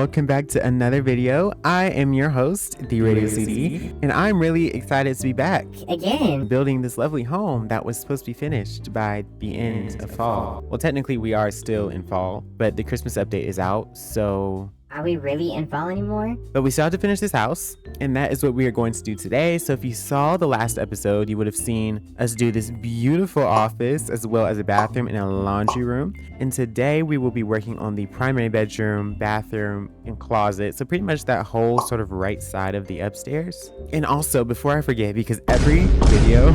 welcome back to another video. I am your host, The Radio CD, and I'm really excited to be back again building this lovely home that was supposed to be finished by the end of fall. Well, technically we are still in fall, but the Christmas update is out, so are we really in fall anymore? But we still have to finish this house, and that is what we are going to do today. So if you saw the last episode, you would have seen us do this beautiful office as well as a bathroom and a laundry room. And today we will be working on the primary bedroom, bathroom, and closet. So pretty much that whole sort of right side of the upstairs. And also, before I forget, because every video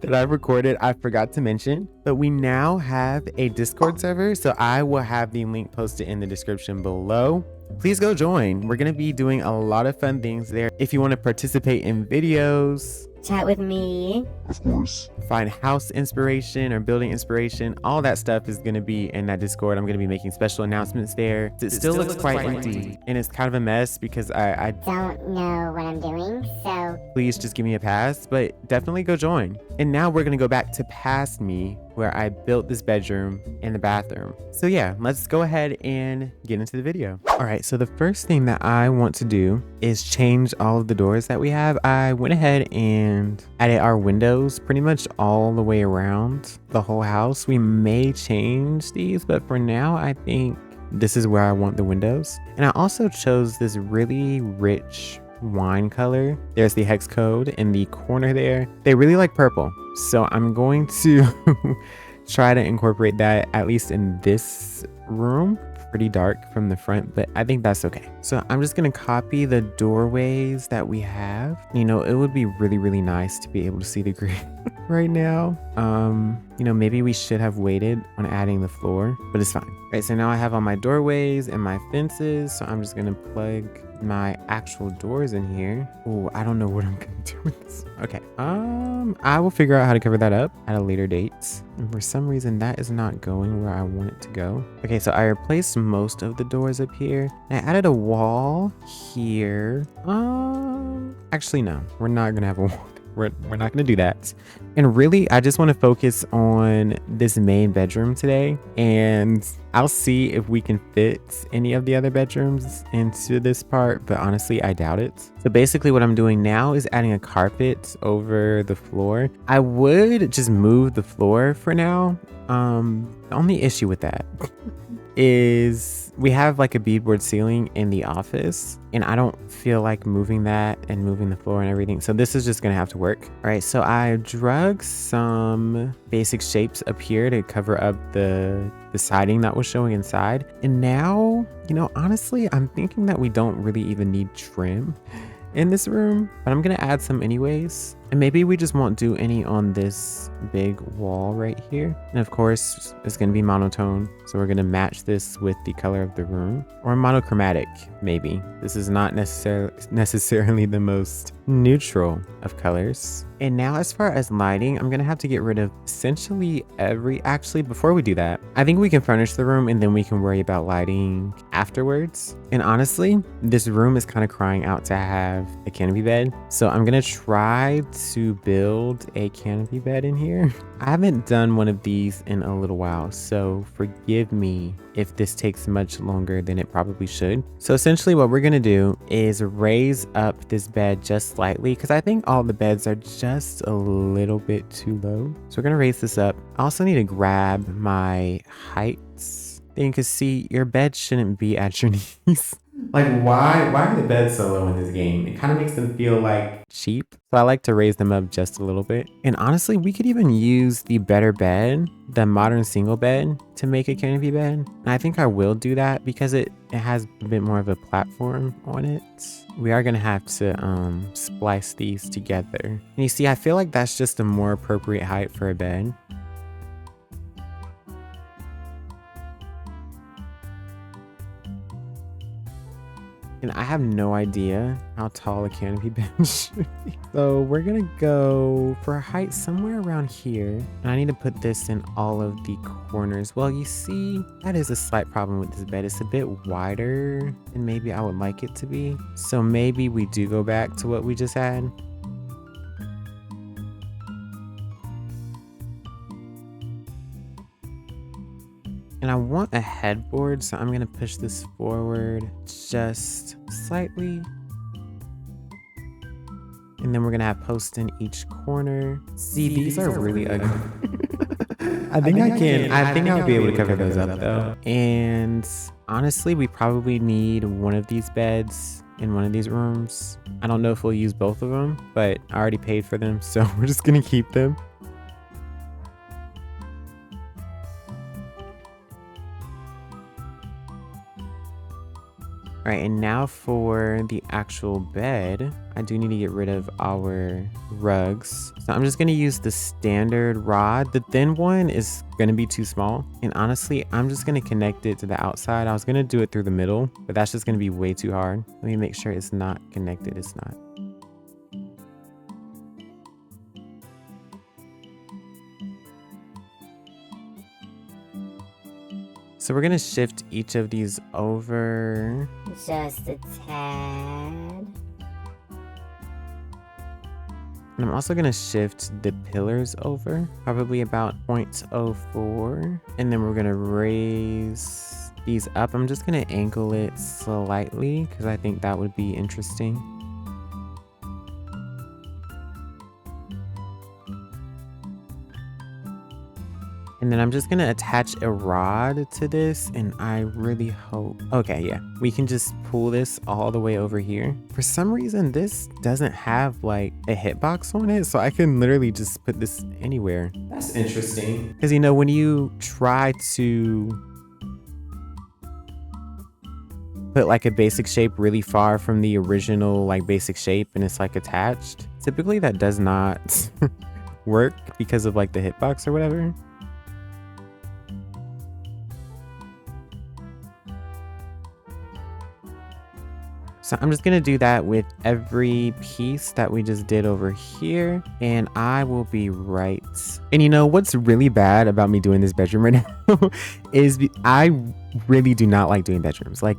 that I've recorded, I forgot to mention, but we now have a Discord server. So I will have the link posted in the description below. Please go join. We're going to be doing a lot of fun things there. If you want to participate in videos, chat with me, of course, find house inspiration or building inspiration, all that stuff is going to be in that Discord. I'm going to be making special announcements there. It still looks quite empty, and it's kind of a mess because I don't know what I'm doing, so please just give me a pass, but definitely go join. And now we're going to go back to past me where I built this bedroom and the bathroom. So yeah, let's go ahead and get into the video. All right, so the first thing that I want to do is change all of the doors that we have. I went ahead and added our windows pretty much all the way around the whole house. We may change these, but for now, I think this is where I want the windows. And I also chose this really rich wine color. There's the hex code in the corner there. They really like purple, so I'm going to try to incorporate that at least in this room. Pretty dark from the front, but I think that's okay. So I'm just gonna copy the doorways that we have. You know, it would be really nice to be able to see the green right now. You know, maybe we should have waited on adding the floor, but it's fine. All right, so now I have all my doorways and my fences, so I'm just gonna plug my actual doors in here. Oh, I don't know what I'm gonna do with this. Okay, I will figure out how to cover that up at a later date. And for some reason that is not going where I want it to go. Okay, so I replaced most of the doors up here. I added a wall here. Actually no, we're not gonna have a wall. We're not gonna do that. And really, I just want to focus on this main bedroom today, and I'll see if we can fit any of the other bedrooms into this part, but honestly, I doubt it. So basically what I'm doing now is adding a carpet over the floor. I would just move the floor for now. The only issue with that is we have like a beadboard ceiling in the office, and I don't feel like moving that and moving the floor and everything. So this is just gonna have to work. All right, so I drug some basic shapes up here to cover up the siding that was showing inside. And now, you know, honestly, I'm thinking that we don't really even need trim in this room, but I'm gonna add some anyways. And maybe we just won't do any on this big wall right here. And of course, it's gonna be monotone. So we're gonna match this with the color of the room, or monochromatic, maybe. This is not necessarily the most neutral of colors. And now as far as lighting, I'm gonna have to get rid of essentially actually, before we do that, I think we can furnish the room and then we can worry about lighting afterwards. And honestly, this room is kind of crying out to have a canopy bed. So I'm gonna try to build a canopy bed in here. I haven't done one of these in a little while, so forgive me if this takes much longer than it probably should. So essentially what we're gonna do is raise up this bed just slightly, because I think all the beds are just a little bit too low. So we're gonna raise this up. I also need to grab my heights thing, because see, your bed shouldn't be at your knees. Like, why are the beds so low in this game? It kind of makes them feel like cheap. So I like to raise them up just a little bit. And honestly, we could even use the better bed, the modern single bed, to make a canopy bed. And I think I will do that because it has a bit more of a platform on it. We are gonna have to splice these together. And you see, I feel like that's just a more appropriate height for a bed. And I have no idea how tall a canopy bed should be. So we're gonna go for a height somewhere around here. And I need to put this in all of the corners. Well, you see, that is a slight problem with this bed. It's a bit wider than maybe I would like it to be. So maybe we do go back to what we just had. And And I want a headboard, so I'm gonna push this forward just slightly. And then we're gonna have posts in each corner. See, these are really ugly. I think I'll be able to cover those up though. And honestly, we probably need one of these beds in one of these rooms. I don't know if we'll use both of them, but I already paid for them, so we're just gonna keep them. All right, and now for the actual bed, I do need to get rid of our rugs. So I'm just gonna use the standard rod. The thin one is gonna be too small. And honestly, I'm just gonna connect it to the outside. I was gonna do it through the middle, but that's just gonna be way too hard. Let me make sure it's not connected. It's not. So we're gonna shift each of these over. Just a tad. And I'm also gonna shift the pillars over, probably about 0.04. And then we're gonna raise these up. I'm just gonna angle it slightly because I think that would be interesting. And then I'm just gonna attach a rod to this, and I really hope, okay, yeah, we can just pull this all the way over here. For some reason, this doesn't have like a hitbox on it, so I can literally just put this anywhere. That's interesting. Because you know, when you try to put like a basic shape really far from the original like basic shape and it's like attached, typically that does not work because of like the hitbox or whatever. So I'm just gonna do that with every piece that we just did over here, and I will be right. And you know what's really bad about me doing this bedroom right now is I really do not like doing bedrooms. Like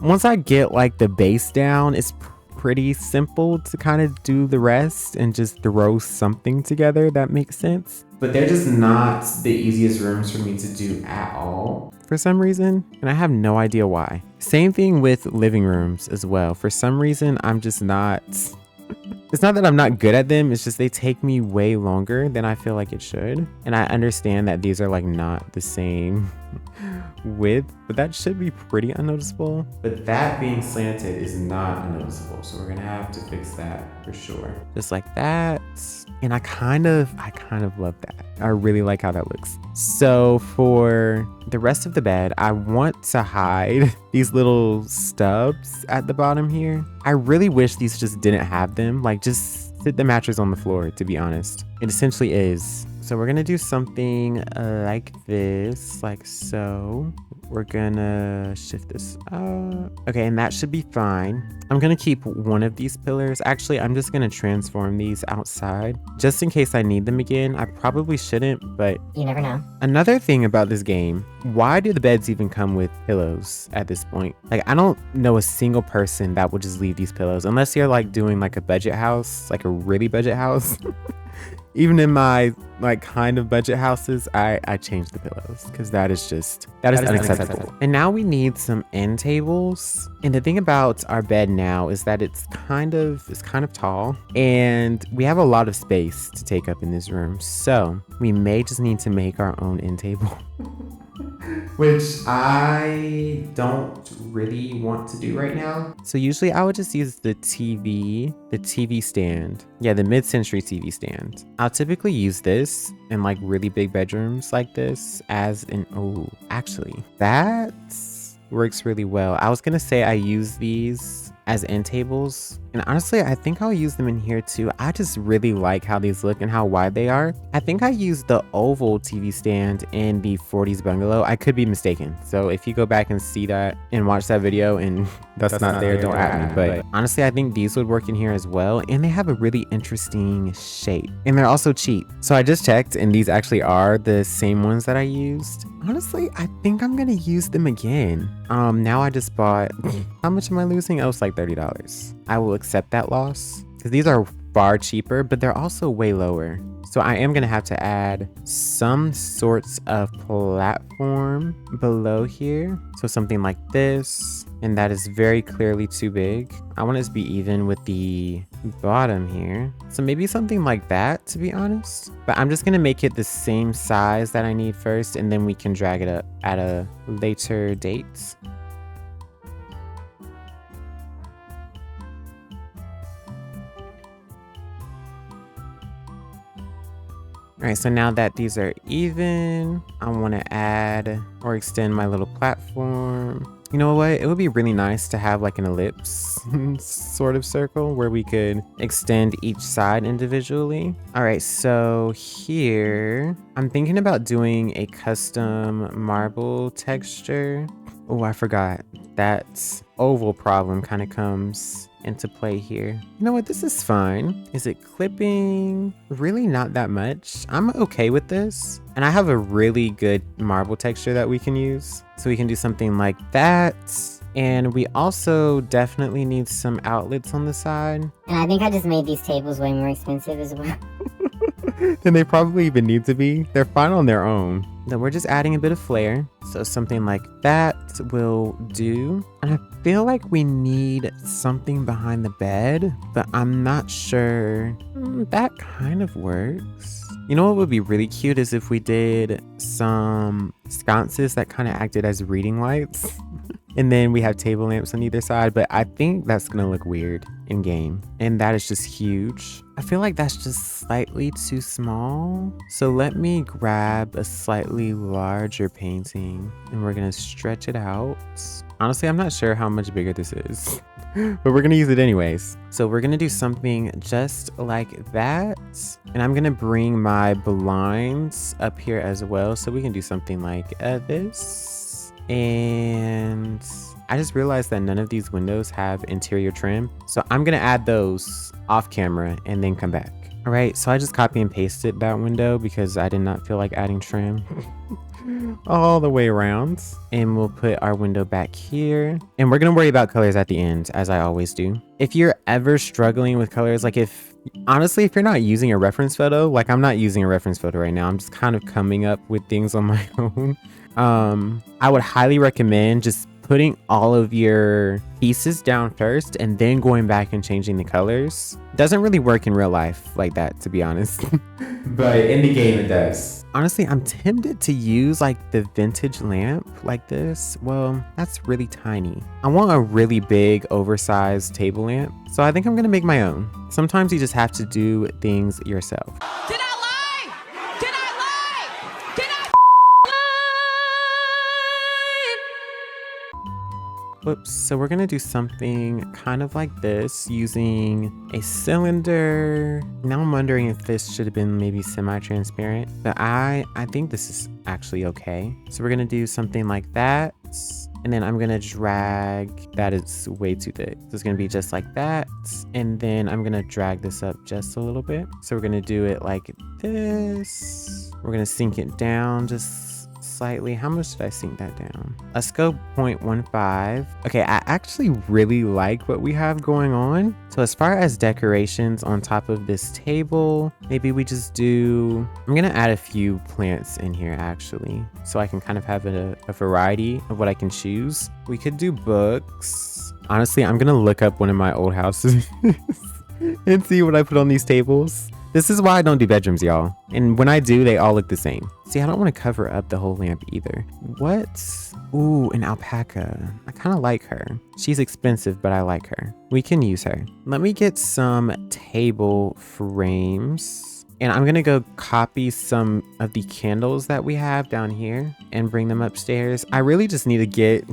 once I get like the base down, it's pretty simple to kind of do the rest and just throw something together that makes sense. But they're just not the easiest rooms for me to do at all for some reason, and I have no idea why. Same thing with living rooms as well. For some reason, I'm just not, it's not that I'm not good at them, it's just they take me way longer than I feel like it should. And I understand that these are like not the same width, but that should be pretty unnoticeable. But that being slanted is not unnoticeable, so we're gonna have to fix that for sure. Just like that. And I kind of love that. I really like how that looks. So for the rest of the bed, I want to hide these little stubs at the bottom here. I really wish these just didn't have them. Like, just sit the mattress on the floor, to be honest. It essentially is. So we're gonna do something like this, like so. We're gonna shift this up. Okay, and that should be fine. I'm gonna keep one of these pillars. Actually, I'm just gonna transform these outside just in case I need them again. I probably shouldn't, but you never know. Another thing about this game, why do the beds even come with pillows at this point? Like, I don't know a single person that would just leave these pillows unless you're like doing like a budget house, like a really budget house. Even in my like kind of budget houses, I changed the pillows because that is unacceptable. And now we need some end tables. And the thing about our bed now is that it's kind of tall, and we have a lot of space to take up in this room. So we may just need to make our own end table. Which I don't really want to do right now. So usually I would just use the TV stand. Yeah, the mid-century TV stand. I'll typically use this in like really big bedrooms like this as an, oh, actually, that works really well. I was gonna say I use these as end tables, and honestly I think I'll use them in here too. I just really like how these look and how wide they are. I think I used the oval TV stand in the 40s bungalow. I could be mistaken, so if you go back and see that and watch that video and that's not there, don't at me. But honestly, I think these would work in here as well, and they have a really interesting shape, and they're also cheap. So I just checked, and these actually are the same ones that I used. Honestly, I think I'm gonna use them again. Now I just bought, how much am I losing? Oh, it's like $30. I will accept that loss because these are far cheaper, but they're also way lower. So So I am gonna have to add some sorts of platform below here. So something like this, and that is very clearly too big. I want it to be even with the bottom here. So maybe something like that, to be honest. But I'm just gonna make it the same size that I need first, and then we can drag it up at a later date. All right, so now that these are even, I want to add or extend my little platform. You know what? It would be really nice to have like an ellipse sort of circle where we could extend each side individually. All right, so here, I'm thinking about doing a custom marble texture. Oh, I forgot. That oval problem kind of comes into play here. You know what? This is fine. Is it clipping? Really not that much. I'm okay with this. And I have a really good marble texture that we can use. So we can do something like that. And we also definitely need some outlets on the side. And I think I just made these tables way more expensive as well. Than they probably even need to be. They're fine on their own. Then we're just adding a bit of flair. So something like that will do. And I feel like we need something behind the bed, but I'm not sure. That kind of works. You know what would be really cute is if we did some sconces that kind of acted as reading lights. And then we have table lamps on either side, but I think that's gonna look weird in game. And that is just huge. I feel like that's just slightly too small. So let me grab a slightly larger painting and we're gonna stretch it out. Honestly, I'm not sure how much bigger this is, but we're gonna use it anyways. So we're gonna do something just like that. And I'm gonna bring my blinds up here as well. So we can do something like this. And I just realized that none of these windows have interior trim. So I'm gonna add those off camera and then come back. All right, so I just copy and pasted that window because I did not feel like adding trim all the way around. And we'll put our window back here. And we're gonna worry about colors at the end, as I always do. If you're ever struggling with colors, like honestly, if you're not using a reference photo, like I'm not using a reference photo right now, I'm just kind of coming up with things on my own. I would highly recommend just putting all of your pieces down first and then going back and changing the colors. Doesn't really work in real life like that, to be honest. But in the game it does. Honestly, I'm tempted to use like the vintage lamp like this. Well, that's really tiny. I want a really big oversized table lamp. So I think I'm gonna make my own. Sometimes you just have to do things yourself. Did I lie? Did I lie? Did I lie? Whoops, so we're gonna do something kind of like this using a cylinder. Now I'm wondering if this should have been maybe semi-transparent, but I think this is actually okay. So we're gonna do something like that. And then I'm gonna drag, that is way too thick. So it's gonna be just like that. And then I'm gonna drag this up just a little bit. So we're gonna do it like this. We're gonna sink it down just slightly. How much did I sink that down? Let's go 0.15. Okay, I actually really like what we have going on. So as far as decorations on top of this table, maybe we just do, I'm gonna add a few plants in here actually, so I can kind of have a variety of what I can choose. We could do books. Honestly, I'm gonna look up one of my old houses and see what I put on these tables. This is why I don't do bedrooms, y'all. And when I do, they all look the same. See, I don't want to cover up the whole lamp either. What? Ooh, an alpaca. I kind of like her. She's expensive, but I like her. We can use her. Let me get some table frames. And I'm gonna go copy some of the candles that we have down here and bring them upstairs. I really just need to get,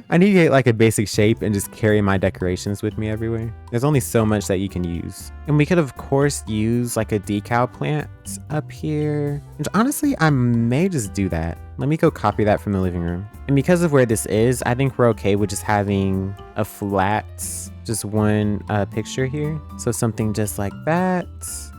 I need to get like a basic shape and just carry my decorations with me everywhere. There's only so much that you can use. And we could of course use like a decal plant up here. And honestly, I may just do that. Let me go copy that from the living room. And because of where this is, I think we're okay with just having a flat, just one picture here. So something just like that.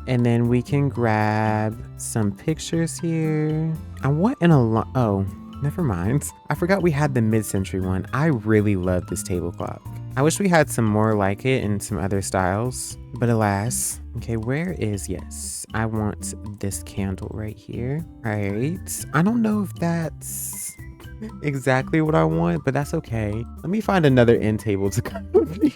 And then we can grab some pictures here. I want oh, never mind. I forgot we had the mid-century one. I really love this tablecloth. I wish we had some more like it in some other styles, but alas. Okay, where is, yes, I want this candle right here. All right, I don't know if that's exactly what I want, but that's okay. Let me find another end table to copy.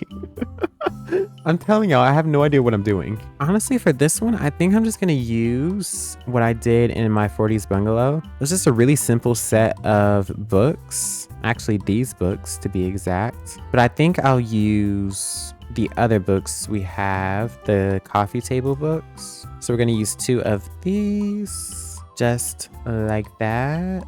I'm telling y'all, I have no idea what I'm doing. Honestly, for this one, I think I'm just gonna use what I did in my 40s bungalow. It was just a really simple set of books. Actually, these books to be exact. But I think I'll use the other books we have, the coffee table books. So we're gonna use 2 of these, just like that.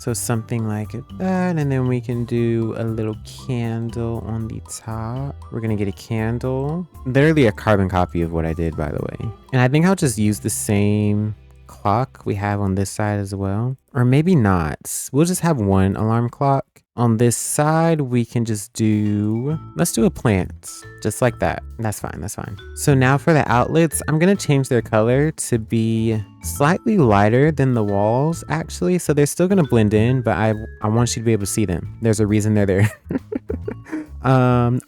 So something like that, and then we can do a little candle on the top. We're gonna get a candle, literally a carbon copy of what I did, by the way. And I think I'll just use the same clock we have on this side as well, or maybe not. We'll just have one alarm clock. On this side, we can just do, let's do a plant, just like that. That's fine, that's fine. So now for the outlets, I'm gonna change their color to be slightly lighter than the walls, actually. So they're still gonna blend in, but I want you to be able to see them. There's a reason they're there.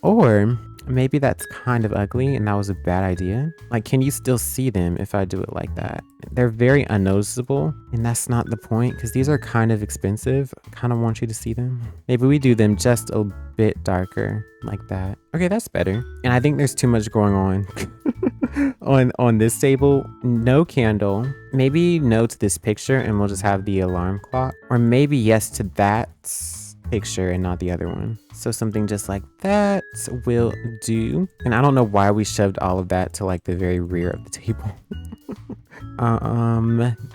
Or maybe that's kind of ugly and that was a bad idea. Like, can you still see them if I do it like that? They're very unnoticeable, and that's not the point because these are kind of expensive. I kind of want you to see them. Maybe we do them just a bit darker like that. Okay, that's better. And I think there's too much going on on this table. No candle. Maybe no to this picture and we'll just have the alarm clock, or maybe yes to that picture and not the other one. So something just like that will do. And I don't know why we shoved all of that to like the very rear of the table.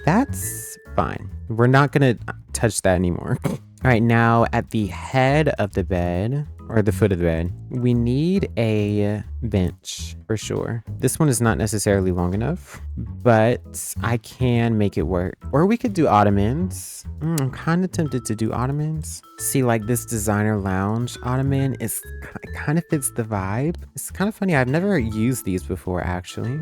That's fine. We're not gonna touch that anymore. All right, now at the head of the bed, or the foot of the bed, we need a bench for sure. This one is not necessarily long enough, but I can make it work. Or we could do ottomans. I'm kind of tempted to do ottomans. See, like this designer lounge ottoman is kind of fits the vibe. It's kind of funny. I've never used these before, actually.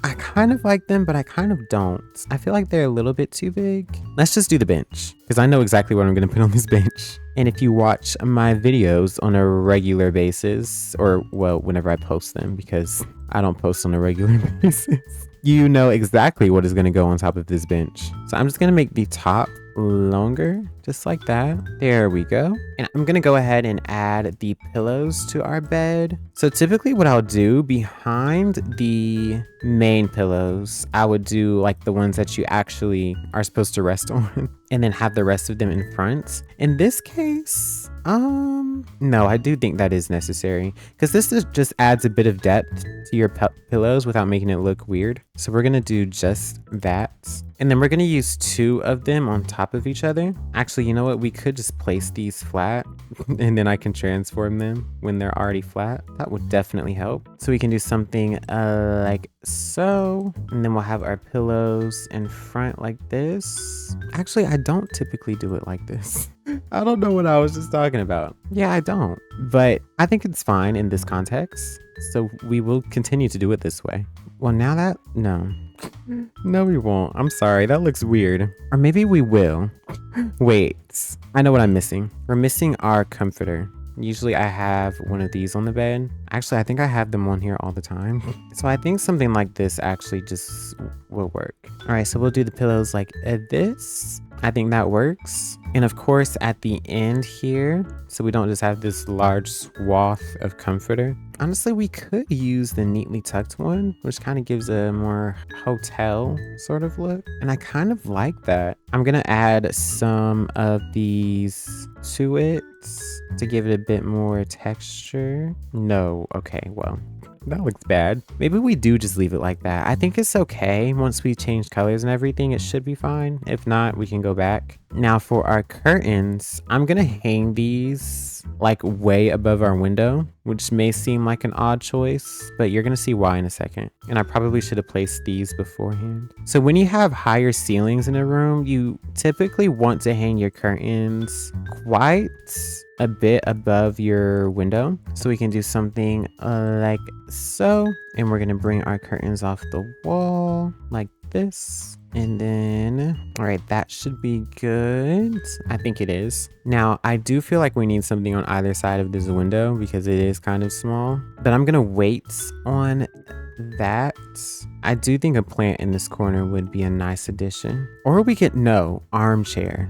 I kind of like them, but I kind of don't. I feel like they're a little bit too big. Let's just do the bench because I know exactly what I'm going to put on this bench. And if you watch my videos on a regular basis, or well, whenever I post them, because I don't post on a regular basis, you know exactly what is going to go on top of this bench. So I'm just going to make the top longer, just like that. There we go. And I'm gonna go ahead and add the pillows to our bed. So typically what I'll do behind the main pillows, I would do like the ones that you actually are supposed to rest on, and then have the rest of them in front. In this case, no, I do think that is necessary because this just adds a bit of depth to your pillows without making it look weird. So we're gonna do just that. And then we're gonna use 2 of them on top of each other. Actually, you know what? We could just place these flat and then I can transform them when they're already flat. That would definitely help. So we can do something like so. And then we'll have our pillows in front like this. Actually, I don't typically do it like this. I don't know what I was just talking about. Yeah, I don't. But I think it's fine in this context. So we will continue to do it this way. Well, now that, no, we won't. I'm sorry. That looks weird. Or maybe we will. Wait, I know what I'm missing. We're missing our comforter. Usually I have one of these on the bed. Actually, I think I have them on here all the time. So I think something like this actually just will work. All right, so we'll do the pillows like this. I think that works. And of course at the end here, so we don't just have this large swath of comforter. Honestly, we could use the neatly tucked one, which kind of gives a more hotel sort of look. And I kind of like that. I'm gonna add some of these to it to give it a bit more texture. No, okay, well, that looks bad. Maybe we do just leave it like that. I think it's okay. Once we change colors and everything, it should be fine. If not, we can go back. Now for our curtains, I'm gonna hang these like way above our window, which may seem like an odd choice, but you're gonna see why in a second. And I probably should have placed these beforehand. So when you have higher ceilings in a room, you typically want to hang your curtains quite a bit above your window. So we can do something like so. And we're gonna bring our curtains off the wall like this. And then, all right, that should be good. I think it is. Now, I do feel like we need something on either side of this window because it is kind of small, but I'm gonna wait on that. I do think a plant in this corner would be a nice addition. Or we could, no, armchair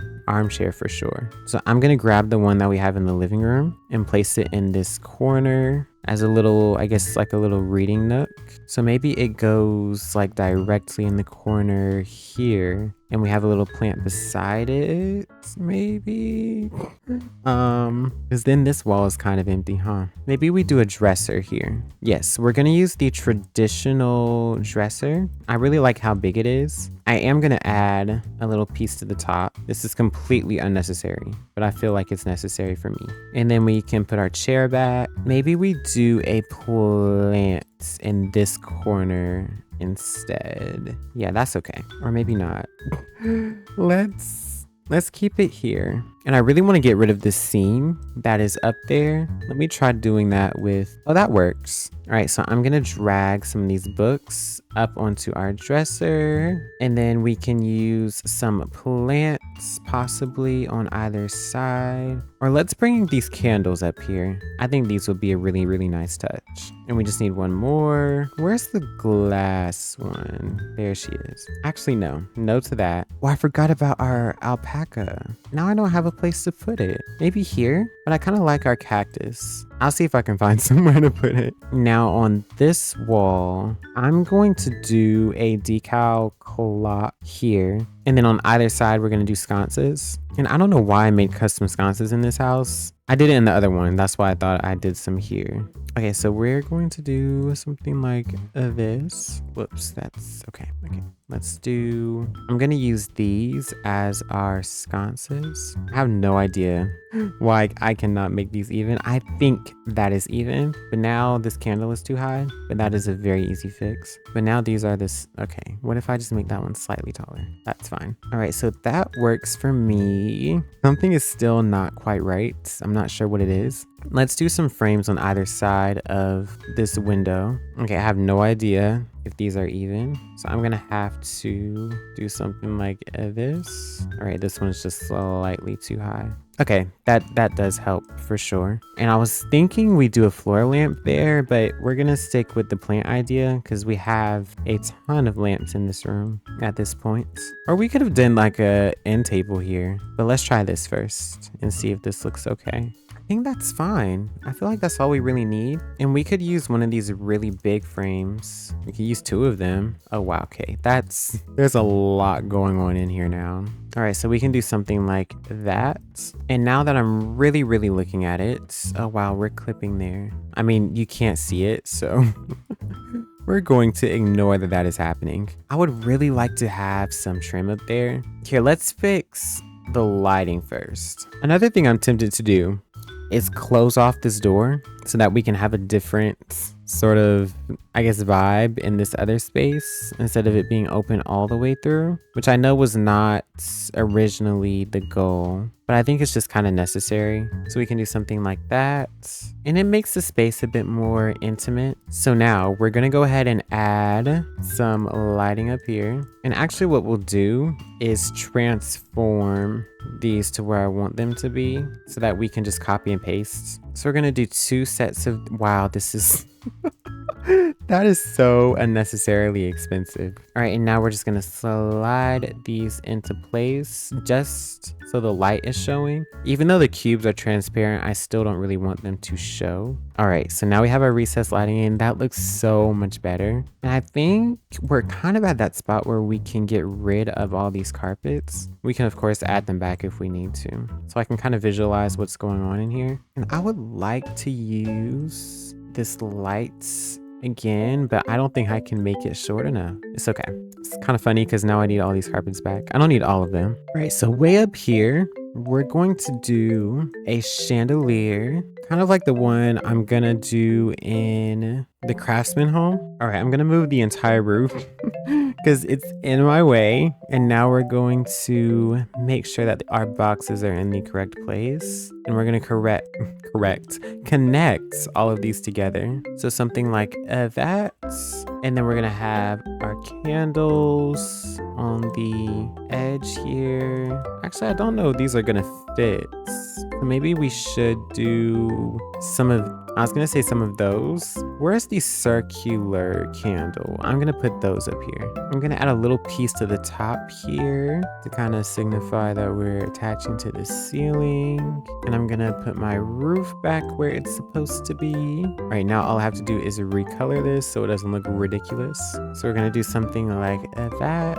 for sure. So I'm gonna grab the one that we have in the living room and place it in this corner as a little, I guess like a little reading nook. So maybe it goes like directly in the corner here and we have a little plant beside it, maybe. Because then this wall is kind of empty, huh? Maybe we do a dresser here. Yes, we're gonna use the traditional dresser. I really like how big it is. I am gonna add a little piece to the top. This is completely unnecessary, but I feel like it's necessary for me. And then we can put our chair back. Maybe we do a plant in this corner instead. Yeah, that's okay. Or maybe not. Let's keep it here. And I really want to get rid of this seam that is up there. Let me try doing that with, oh, that works. All right, so I'm gonna drag some of these books up onto our dresser, and then we can use some plants possibly on either side. Or let's bring these candles up here. I think these would be a really, really nice touch. And we just need one more. Where's the glass one? There she is. Actually, no to that. Oh, I forgot about our alpaca. Now I don't have a place to put it. Maybe here, but I kind of like our cactus. I'll see if I can find somewhere to put it. Now on this wall, I'm going to do a decal clock here. And then on either side, we're gonna do sconces. And I don't know why I made custom sconces in this house. I did it in the other one. That's why I thought I did some here. Okay, so we're going to do something like this. Whoops, that's okay. Let's do, I'm gonna use these as our sconces. I have no idea why I cannot make these even. I think that is even, but now this candle is too high, but that is a very easy fix. But now these are this, okay, what if I just make that one slightly taller? That's fine. All right, so that works for me. Something is still not quite right. I'm not sure what it is. Let's do some frames on either side of this window. Okay, I have no idea if these are even. So I'm gonna have to do something like this. All right, this one's just slightly too high. Okay, that does help for sure. And I was thinking we do a floor lamp there, but we're gonna stick with the plant idea because we have a ton of lamps in this room at this point. Or we could have done like a end table here, but let's try this first and see if this looks okay. I think that's fine. I feel like that's all we really need. And we could use one of these really big frames. We could use 2 of them. Oh, wow. Okay. There's a lot going on in here now. All right. So we can do something like that. And now that I'm really, really looking at it. Oh, wow. We're clipping there. I mean, you can't see it. So we're going to ignore that is happening. I would really like to have some trim up there. Here, let's fix the lighting first. Another thing I'm tempted to do is close off this door so that we can have a different sort of, I guess, vibe in this other space instead of it being open all the way through, which I know was not originally the goal, but I think it's just kind of necessary. So we can do something like that, and it makes the space a bit more intimate. So now we're gonna go ahead and add some lighting up here. And actually what we'll do is transform these to where I want them to be so that we can just copy and paste. So we're gonna do 2 sets of, wow, this is that is so unnecessarily expensive. All right, and now we're just gonna slide these into place just so the light is showing. Even though the cubes are transparent, I still don't really want them to show. All right, so now we have our recessed lighting in. That looks so much better. And I think we're kind of at that spot where we can get rid of all these carpets. We can, of course, add them back if we need to. So I can kind of visualize what's going on in here. And I would like to use this lights again, but I don't think I can make it short enough. It's okay. It's kind of funny because now I need all these carpets back. I don't need all of them. All right, so way up here, we're going to do a chandelier, kind of like the one I'm gonna do in the craftsman home. All right, I'm gonna move the entire roof because it's in my way. And now we're going to make sure that our boxes are in the correct place. and we're gonna connect all of these together. So something like that. And then we're gonna have our candles on the edge here. Actually, I don't know if these are gonna fit. So maybe we should do some of, I was gonna say some of those. Where's the circular candle? I'm gonna put those up here. I'm gonna add a little piece to the top here to kind of signify that we're attaching to the ceiling. And I'm gonna put my roof back where it's supposed to be. All right, now all I have to do is recolor this so it doesn't look ridiculous. So we're gonna do something like that.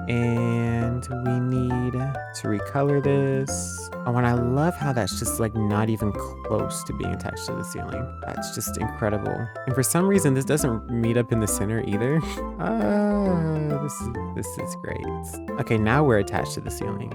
And we need to recolor this. Oh, and I love how that's just like not even close to being attached to the ceiling. That's just incredible. And for some reason, this doesn't meet up in the center either. This is great. Okay, now we're attached to the ceiling.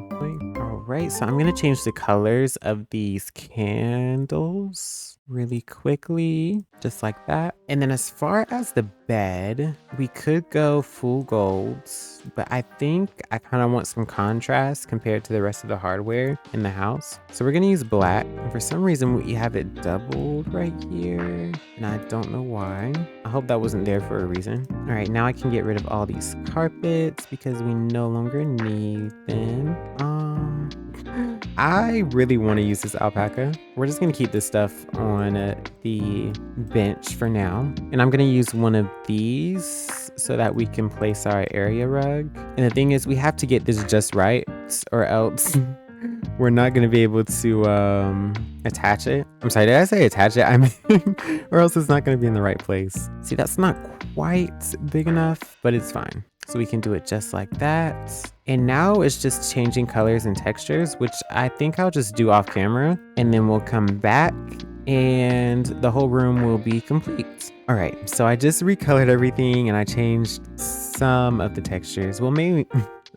All right, so I'm gonna change the colors of these candles really quickly, just like that. And then as far as the bed, we could go full golds, but I think I kind of want some contrast compared to the rest of the hardware in the house. So we're gonna use black. And for some reason, we have it doubled right here, and I don't know why. I hope that wasn't there for a reason. All right, now I can get rid of all these carpets because we no longer need them. I really want to use this alpaca. We're just going to keep this stuff on the bench for now. And I'm going to use one of these so that we can place our area rug. And the thing is, we have to get this just right or else we're not going to be able to attach it. I'm sorry, did I say attach it? I mean, or else it's not going to be in the right place. See, that's not quite big enough, but it's fine. So we can do it just like that. And now it's just changing colors and textures, which I think I'll just do off camera. And then we'll come back and the whole room will be complete. All right, so I just recolored everything and I changed some of the textures. Well, maybe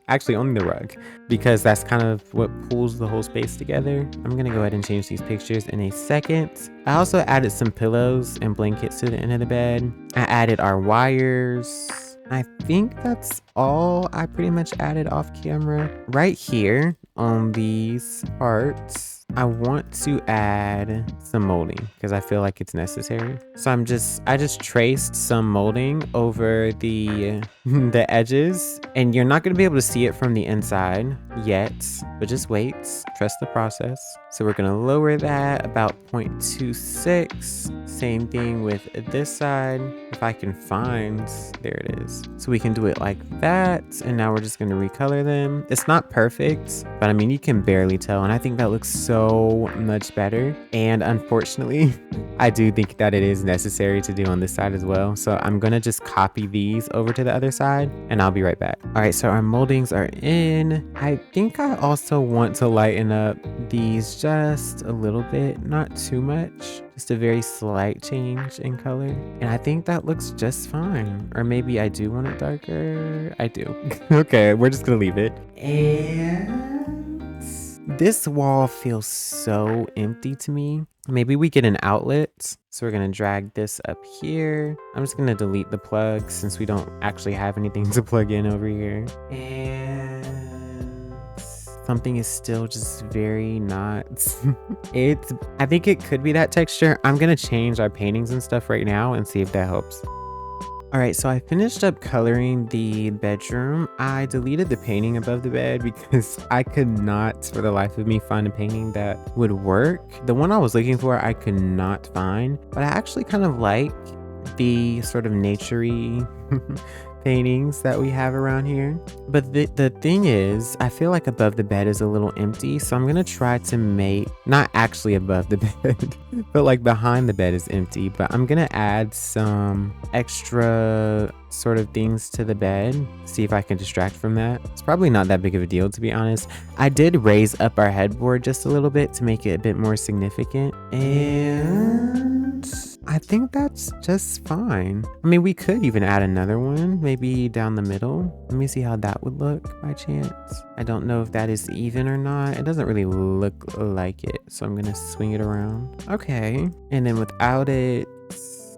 actually only the rug, because that's kind of what pulls the whole space together. I'm gonna go ahead and change these pictures in a second. I also added some pillows and blankets to the end of the bed. I added our wires. I think that's all I pretty much added off camera. Right here on these parts, I want to add some molding because I feel like it's necessary. So I just traced some molding over the edges, and you're not going to be able to see it from the inside yet, but just wait, trust the process. So we're going to lower that about 0.26. Same thing with this side. If I can find, there it is. So we can do it like that. And now we're just going to recolor them. It's not perfect, but I mean, you can barely tell. And I think that looks so much better. And unfortunately, I do think that it is necessary to do on this side as well. So I'm going to just copy these over to the other side and I'll be right back. All right, so our moldings are in. I think I also want to lighten up these just a little bit, not too much. Just a very slight change in color. And I think that looks just fine. Or maybe I do want it darker. I do. Okay, we're just gonna leave it. And this wall feels so empty to me. Maybe we get an outlet. So we're gonna drag this up here. I'm just gonna delete the plug since we don't actually have anything to plug in over here. And something is still just very not I think it could be that texture. I'm gonna change our paintings and stuff right now and see if that helps. All right, so I finished up coloring the bedroom. I deleted the painting above the bed because I could not for the life of me find a painting that would work. The one I was looking for I could not find, but I actually kind of like the sort of naturey paintings that we have around here. But the thing is, I feel like above the bed is a little empty, so I'm gonna try to make, not actually above the bed, but like behind the bed is empty, but I'm gonna add some extra sort of things to the bed, see if I can distract from that. It's probably not that big of a deal, to be honest. I did raise up our headboard just a little bit to make it a bit more significant, and I think that's just fine. I mean, we could even add another one, maybe down the middle. Let me see how that would look by chance. I don't know if that is even or not. It doesn't really look like it, so I'm gonna swing it around. Okay, and then without it,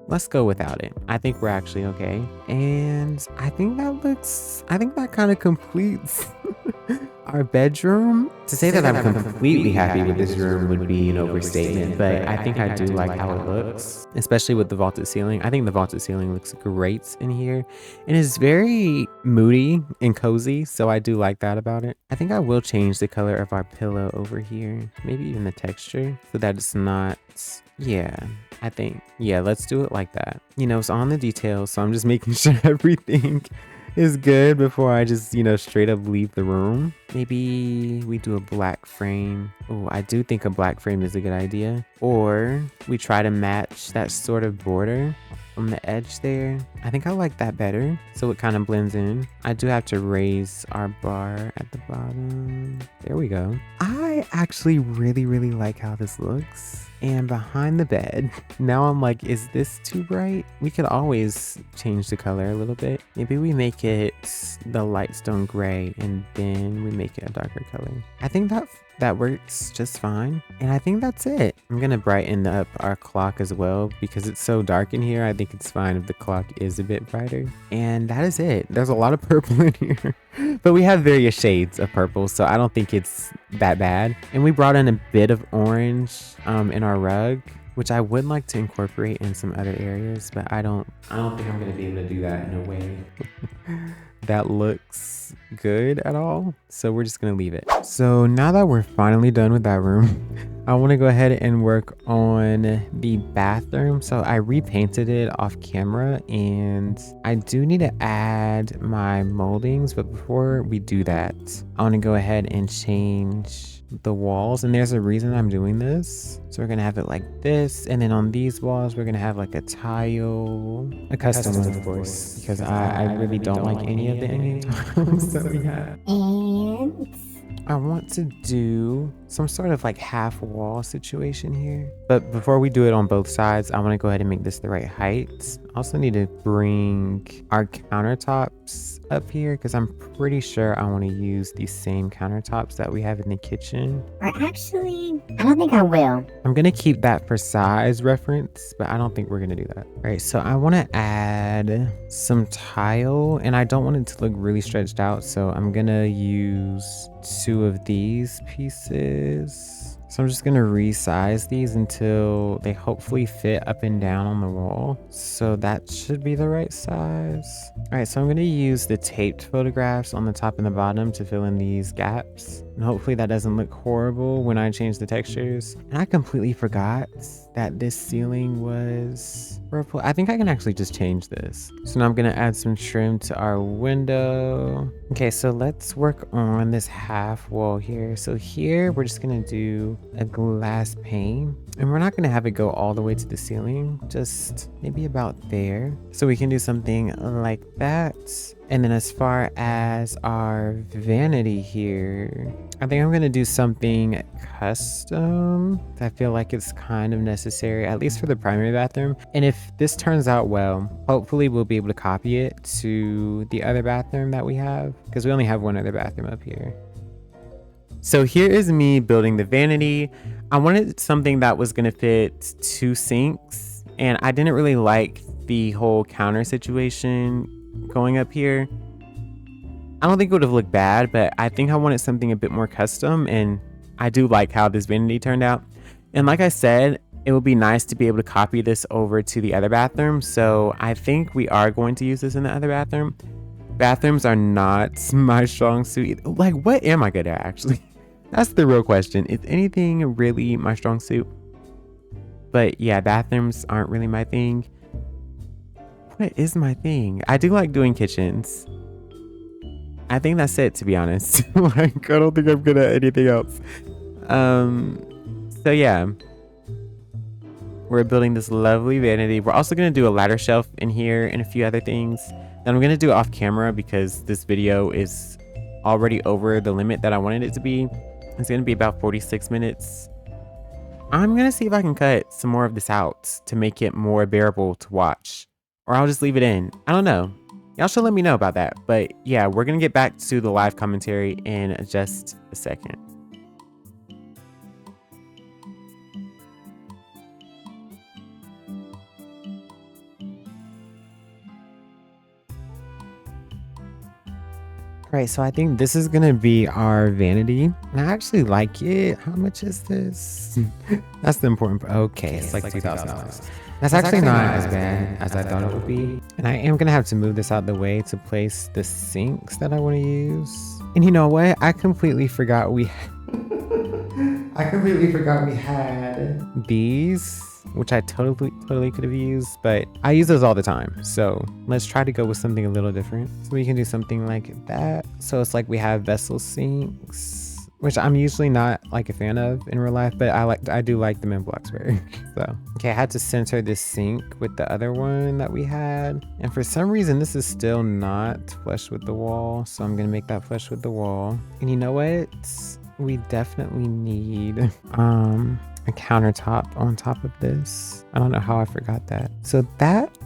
let's go without it. I think we're actually okay. And I think that kind of completes our bedroom. To say that I'm completely happy with this room would be an overstatement, but I think I do like how it looks, especially with the vaulted ceiling. I think the vaulted ceiling looks great in here and is very moody and cozy, so I do like that about it. I think I will change the color of our pillow over here, maybe even the texture, so that it's not, yeah, I think, yeah, let's do it like that. You know, it's on the details, so I'm just making sure everything is good before I just, you know, straight up leave the room. Maybe we do a black frame. Oh, I do think a black frame is a good idea. Or we try to match that sort of border on the edge there. I think I like that better, so it kind of blends in. I do have to raise our bar at the bottom. There we go. I actually really like how this looks. And behind the bed, now I'm like, is this too bright? We could always change the color a little bit. Maybe we make it the light stone gray and then we make it a darker color. I think that works just fine. And I think that's it. I'm gonna brighten up our clock as well because it's so dark in here. I think it's fine if the clock is a bit brighter. And that is it. There's a lot of purple in here, but we have various shades of purple, so I don't think it's that bad. And we brought in a bit of orange in our rug, which I would like to incorporate in some other areas, but I don't think I'm gonna be able to do that in a way that looks good at all. So we're just gonna leave it. So now that we're finally done with that room, I want to go ahead and work on the bathroom. So I repainted it off camera and I do need to add my moldings, but before we do that, I want to go ahead and change the walls, and there's a reason I'm doing this. So we're gonna have it like this, and then on these walls we're gonna have like a tile, a custom one of course, because I really don't like any of the Indian tiles that we have. And I want to do some sort of like half wall situation here, but before we do it on both sides, I want to go ahead and make this the right height. I also need to bring our countertops up here because I'm pretty sure I want to use the same countertops that we have in the kitchen. or actually, I don't think I will. I'm gonna keep that for size reference, but I don't think we're gonna do that. All right, so I want to add some tile and I don't want it to look really stretched out, so I'm gonna use 2 of these pieces. So I'm just gonna resize these until they hopefully fit up and down on the wall. So that should be the right size. All right, so I'm gonna use the taped photographs on the top and the bottom to fill in these gaps. And hopefully that doesn't look horrible when I change the textures. And I completely forgot that this ceiling was purple. I think I can actually just change this. So now I'm gonna add some trim to our window. Okay, so let's work on this half wall here. So here we're just gonna do a glass pane, and we're not gonna have it go all the way to the ceiling, just maybe about there. So we can do something like that. And then as far as our vanity here, I think I'm gonna do something custom. I feel like it's kind of necessary, at least for the primary bathroom. And if this turns out well, hopefully we'll be able to copy it to the other bathroom that we have, because we only have one other bathroom up here. So here is me building the vanity. I wanted something that was gonna fit 2 sinks, and I didn't really like the whole counter situation going up here. I don't think it would have looked bad, but I think I wanted something a bit more custom, and I do like how this vanity turned out. And like I said, it would be nice to be able to copy this over to the other bathroom, so I think we are going to use this in the other bathroom. Bathrooms are not my strong suit. Like, what am I good at, actually? That's the real question. Is anything really my strong suit? But yeah, bathrooms aren't really my thing. What is my thing? I do like doing kitchens. I think that's it, to be honest. Like, I don't think I'm good at anything else. So yeah, we're building this lovely vanity. We're also going to do a ladder shelf in here and a few other things that I'm going to do off camera because this video is already over the limit that I wanted it to be. It's going to be about 46 minutes. I'm going to see if I can cut some more of this out to make it more bearable to watch, or I'll just leave it in. I don't know. Y'all should let me know about that. But yeah, we're going to get back to the live commentary in just a second. Right, so I think this is gonna be our vanity. And I actually like it. How much is this? That's the important part. Okay, it's like $2,000. That's actually not as bad as I thought it would be. And I am gonna have to move this out the way to place the sinks that I wanna use. And you know what? I completely forgot we had these, which I totally could have used, but I use those all the time. So let's try to go with something a little different. So we can do something like that. So it's like we have vessel sinks, which I'm usually not like a fan of in real life, but I do like them in Bloxburg. So, okay, I had to center this sink with the other one that we had. And for some reason, this is still not flush with the wall. So I'm gonna make that flush with the wall. And you know what? We definitely need a countertop on top of this. I don't know how I forgot that. So that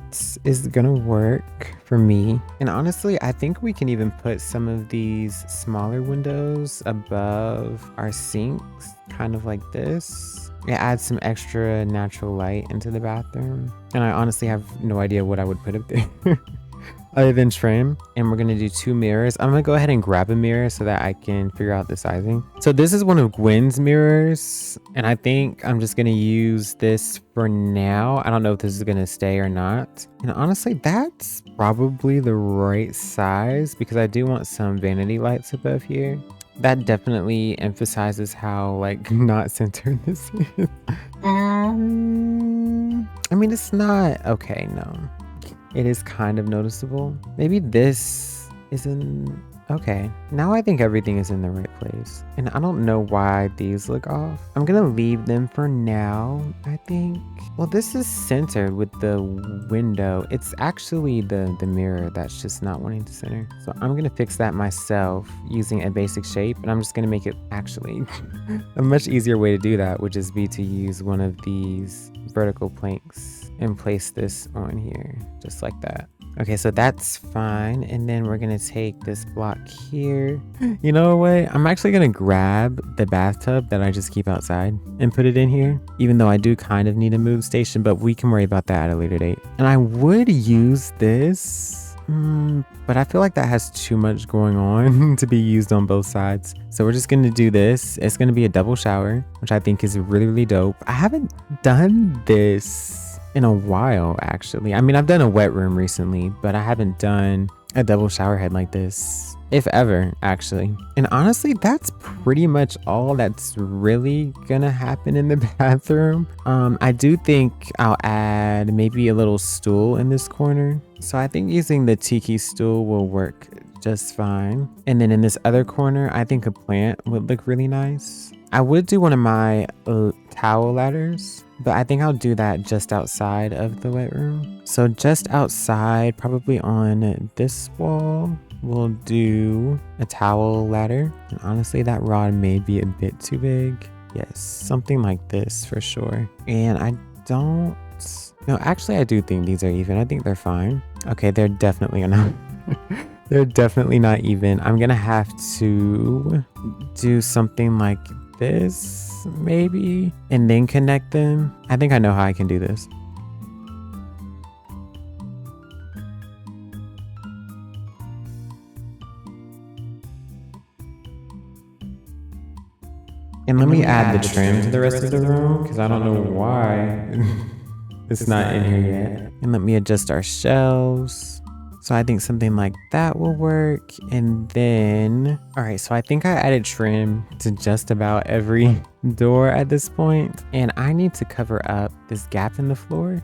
is gonna work for me. And honestly, I think we can even put some of these smaller windows above our sinks, kind of like this. It adds some extra natural light into the bathroom. And I honestly have no idea what I would put up there. Other than trim. And we're gonna do 2 mirrors. I'm gonna go ahead and grab a mirror so that I can figure out the sizing. So this is one of Gwen's mirrors, and I think I'm just gonna use this for now. I don't know if this is gonna stay or not. And honestly, that's probably the right size because I do want some vanity lights above here. That definitely emphasizes how like not centered this is. I mean, it's not okay, no. It is kind of noticeable. Maybe this isn't okay. Now I think everything is in the right place. And I don't know why these look off. I'm gonna leave them for now, I think. Well, this is centered with the window. It's actually the mirror that's just not wanting to center. So I'm gonna fix that myself using a basic shape. And I'm just gonna make it actually a much easier way to do that would just be to use one of these vertical planks and place this on here just like that. Okay, so that's fine. And then we're gonna take this block here. You know what? I'm actually gonna grab the bathtub that I just keep outside and put it in here, even though I do kind of need a move station, but we can worry about that at a later date. And I would use this, but I feel like that has too much going on to be used on both sides. So we're just gonna do this. It's gonna be a double shower, which I think is really dope. I haven't done this in a while, actually. I mean, I've done a wet room recently, but I haven't done a double shower head like this, if ever, actually. And honestly, that's pretty much all that's really gonna happen in the bathroom. I do think I'll add maybe a little stool in this corner. So I think using the tiki stool will work just fine. And then in this other corner, I think a plant would look really nice. I would do one of my towel ladders, but I think I'll do that just outside of the wet room. So just outside, probably on this wall, we'll do a towel ladder. And honestly, that rod may be a bit too big. Yes, something like this for sure. And I don't, no, actually I do think these are even. I think they're fine. Okay, they're definitely not. They're definitely not even. I'm gonna have to do something like this maybe and then connect them. I think I know how I can do this. And let me add the trim to the rest of the room because I don't know why it's not in here yet. And let me adjust our shelves. So I think something like that will work. And then, all right, so I think I added trim to just about every door at this point. And I need to cover up this gap in the floor.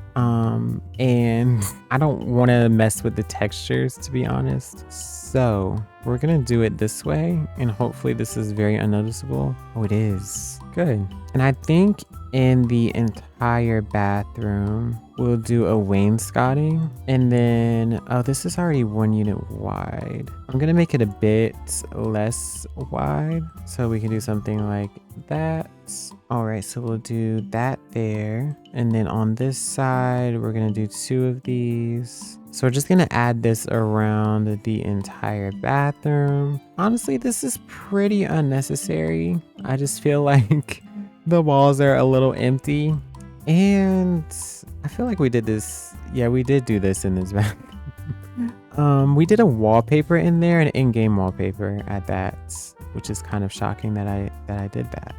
And I don't want to mess with the textures, to be honest. So we're gonna do it this way. And hopefully this is very unnoticeable. Oh, it is. Good. And I think in the entire bathroom, we'll do a wainscoting. And then, oh, this is already 1 unit wide. I'm gonna make it a bit less wide so we can do something like that. All right, so we'll do that there. And then on this side, we're gonna do 2 of these. So we're just gonna add this around the entire bathroom. Honestly, this is pretty unnecessary. I just feel like the walls are a little empty. And I feel like we did this. Yeah, we did do this in this bathroom. We did a wallpaper in there, an in-game wallpaper at that, which is kind of shocking that I did that.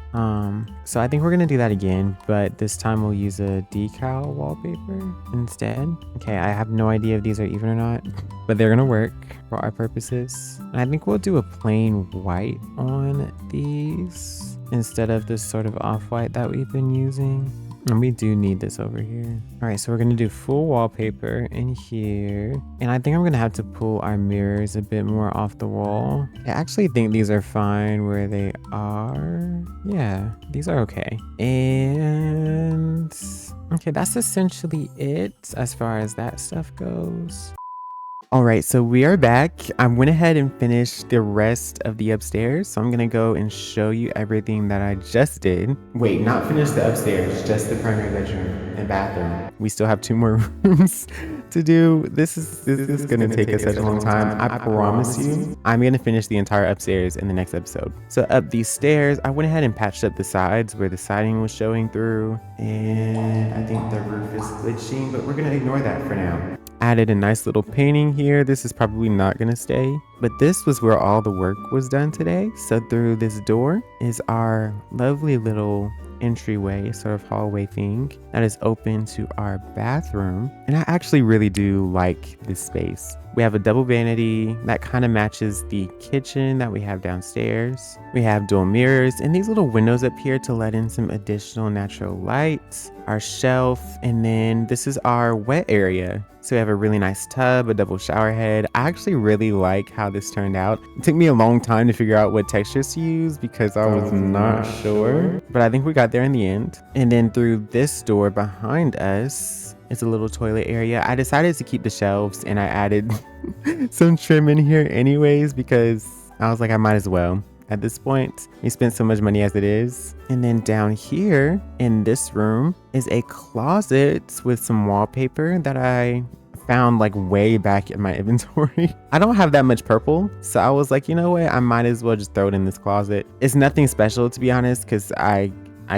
So I think we're gonna do that again, but this time we'll use a decal wallpaper instead. Okay, I have no idea if these are even or not, but they're gonna work for our purposes. And I think we'll do a plain white on these instead of this sort of off-white that we've been using. And we do need this over here. All right, so we're gonna do full wallpaper in here. And I think I'm gonna have to pull our mirrors a bit more off the wall. I actually think these are fine where they are. Yeah, these are okay. And okay, that's essentially it as far as that stuff goes. All right, so we are back. I went ahead and finished the rest of the upstairs. So I'm gonna go and show you everything that I just did. Wait, not finish the upstairs, just the primary bedroom and bathroom. We still have 2 more rooms to do. This is gonna take us such a long time. I promise you, I'm gonna finish the entire upstairs in the next episode. So up these stairs, I went ahead and patched up the sides where the siding was showing through. And I think the roof is glitching, but we're gonna ignore that for now. Added a nice little painting here. This is probably not gonna stay, but this was where all the work was done today. So through this door is our lovely little entryway, sort of hallway thing that is open to our bathroom. And I actually really do like this space. We have a double vanity that kind of matches the kitchen that we have downstairs. We have dual mirrors and these little windows up here to let in some additional natural light, our shelf, and then this is our wet area. So we have a really nice tub, a double shower head. I actually really like how this turned out. It took me a long time to figure out what textures to use because I was not sure, but I think we got there in the end. And then through this door behind us, it's a little toilet area. I decided to keep the shelves and I added some trim in here anyways because I was like, I might as well. At this point, we spent so much money as it is. And then down here in this room is a closet with some wallpaper that I found like way back in my inventory. I don't have that much purple, so I was like, you know what? I might as well just throw it in this closet. It's nothing special, to be honest, because I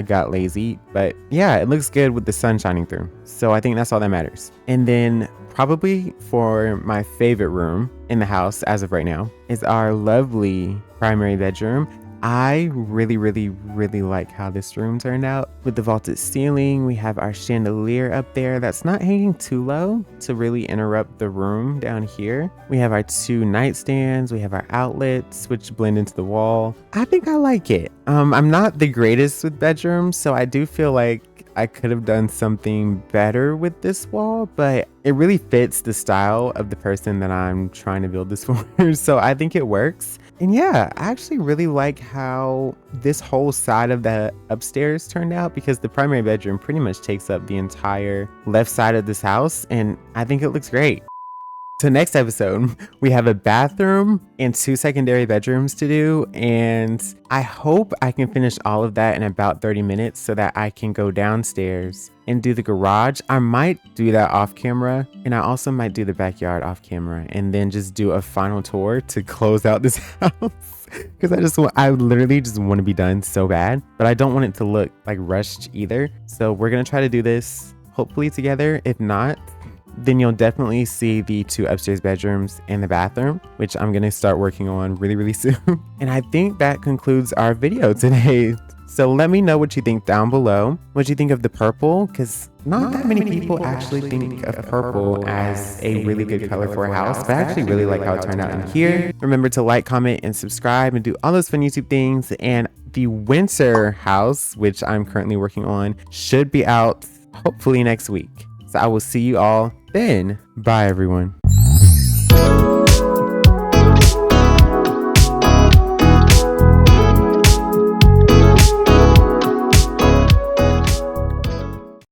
got lazy, but yeah, it looks good with the sun shining through. So I think that's all that matters. And then probably for my favorite room in the house as of right now is our lovely primary bedroom. I really like how this room turned out. With the vaulted ceiling, we have our chandelier up there that's not hanging too low to really interrupt the room down here. We have our 2 nightstands, we have our outlets which blend into the wall. I think I like it. I'm not the greatest with bedrooms, so I do feel like I could have done something better with this wall, but it really fits the style of the person that I'm trying to build this for. So I think it works. And yeah, I actually really like how this whole side of the upstairs turned out because the primary bedroom pretty much takes up the entire left side of this house, and I think it looks great. So next episode, we have a bathroom and 2 secondary bedrooms to do, and I hope I can finish all of that in about 30 minutes so that I can go downstairs and do the garage. I might do that off camera, and I also might do the backyard off camera and then just do a final tour to close out this house. Because I literally just want to be done so bad, but I don't want it to look like rushed either. So we're going to try to do this hopefully together. If not, then you'll definitely see the 2 upstairs bedrooms and the bathroom, which I'm going to start working on really soon. And I think that concludes our video today. So let me know what you think down below. What you think of the purple, because not that many people actually think of purple as a really good color for a house, but I actually really like how it turned out in here. Remember to like, comment, and subscribe and do all those fun YouTube things. And the winter house, which I'm currently working on, should be out hopefully next week. So I will see you all then. Bye, everyone.